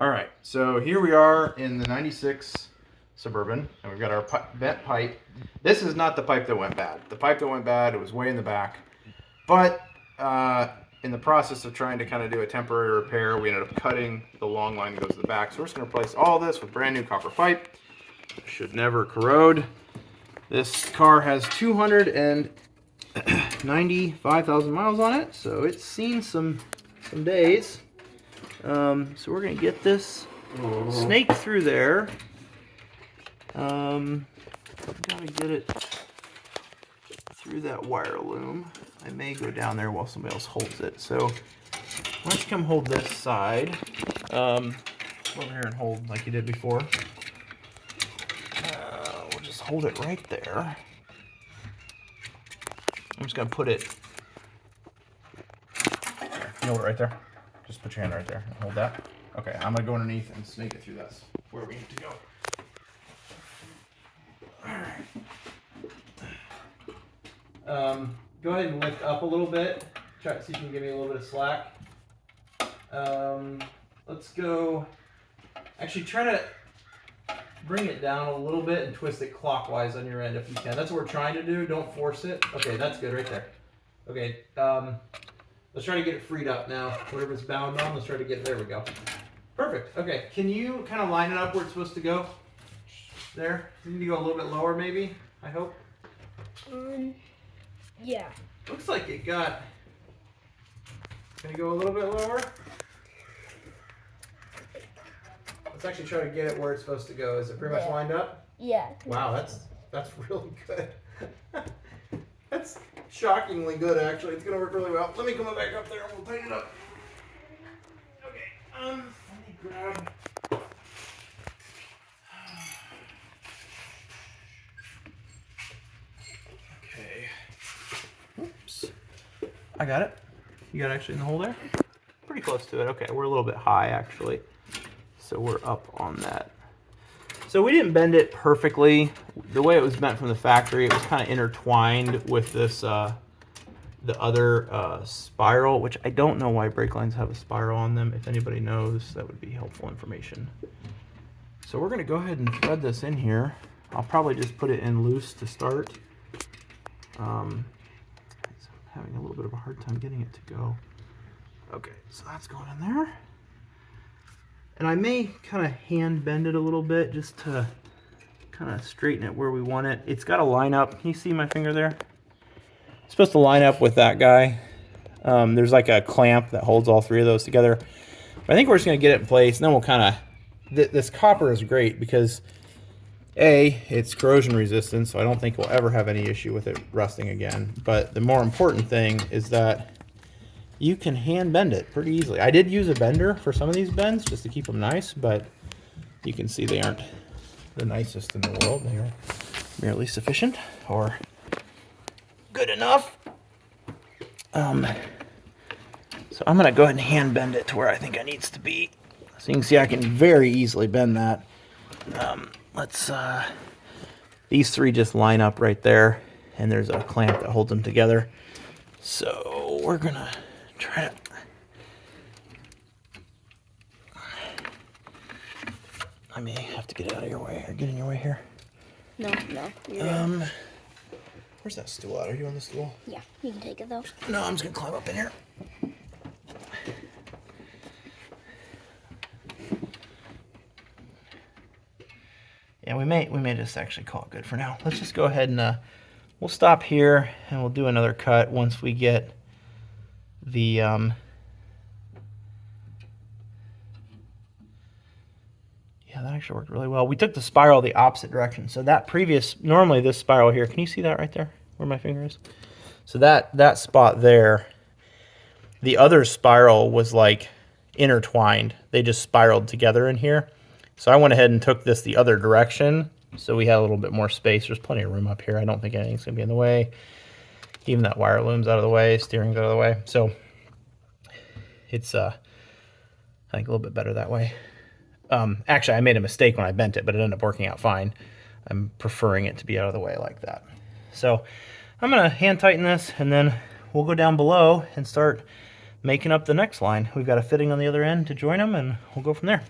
All right, so here we are in the 96 Suburban, and we've got our bent pipe. This is not the pipe that went bad. The pipe that went bad, it was way in the back. But in the process of trying to kind of do a temporary repair, we ended up cutting the long line that goes to the back. So we're just going to replace all this with brand new copper pipe. Should never corrode. This car has 295,000 miles on it, so it's seen some days. So we're gonna get this snake through there. Gotta get it through that wire loom. I may go down there while somebody else holds it. So why don't you come hold this side? Over here and hold like you did before. We'll just hold it right there. I'm just gonna put it. You hold it right there. Just put your hand right there and hold that. Okay, I'm gonna go underneath and snake it through this, where we need to go. Alright. Go ahead and lift up a little bit. Try to see if you can give me a little bit of slack. Let's go. Actually, try to bring it down a little bit and twist it clockwise on your end if you can. That's what we're trying to do. Don't force it. Okay, that's good right there. Okay, let's try to get it freed up now. Whatever it's bound on, let's try to get it. There we go. Perfect. Okay, can you kind of line it up where it's supposed to go? There. You need to go a little bit lower, maybe. I hope. Yeah. Looks like it got. Can you go a little bit lower? Let's actually try to get it where it's supposed to go. Is it pretty much lined up? Yeah. Wow, that's really good. That's shockingly good, actually. It's gonna work really well. Let me come back up there and we'll tighten it up. Okay. Let me grab. Okay. Oops. I got it. You got it actually in the hole there? Pretty close to it. Okay, we're a little bit high actually. So we're up on that. So we didn't bend it perfectly. The way it was bent from the factory, it was kind of intertwined with this, the other spiral, which I don't know why brake lines have a spiral on them. If anybody knows, that would be helpful information. So we're gonna go ahead and thread this in here. I'll probably just put it in loose to start. I'm having a little bit of a hard time getting it to go. Okay, so that's going in there. And I may kind of hand bend it a little bit just to kind of straighten it where we want it. It's got to line up. Can you see my finger there? It's supposed to line up with that guy. There's like a clamp that holds all three of those together. But I think we're just going to get it in place, and then we'll kind of... This copper is great because, A, it's corrosion resistant, so I don't think we'll ever have any issue with it rusting again. But the more important thing is that you can hand bend it pretty easily. I did use a bender for some of these bends just to keep them nice, but you can see they aren't the nicest in the world. They are merely sufficient or good enough. So I'm gonna go ahead and hand bend it to where I think it needs to be. So you can see I can very easily bend that. These three just line up right there, and there's a clamp that holds them together. So we're gonna try to. I may have to get out of your way or get in your way here. No, you're good. Where's that stool at? Are you on the stool? Yeah, you can take it though. No, I'm just gonna climb up in here. Yeah, we may just actually call it good for now. Let's just go ahead and we'll stop here and we'll do another cut once we get the yeah, that actually worked really well. We took the spiral the opposite direction. So that normally this spiral here, can you see that right there where my finger is? So that spot there, the other spiral was like intertwined. They just spiraled together in here. So I went ahead and took this the other direction, so we had a little bit more space. There's plenty of room up here. I don't think anything's gonna be in the way. Even that wire loom's out of the way, steering's out of the way. So it's, I think, a little bit better that way. Actually, I made a mistake when I bent it, but it ended up working out fine. I'm preferring it to be out of the way like that. So I'm gonna hand tighten this, and then we'll go down below and start making up the next line. We've got a fitting on the other end to join them, and we'll go from there.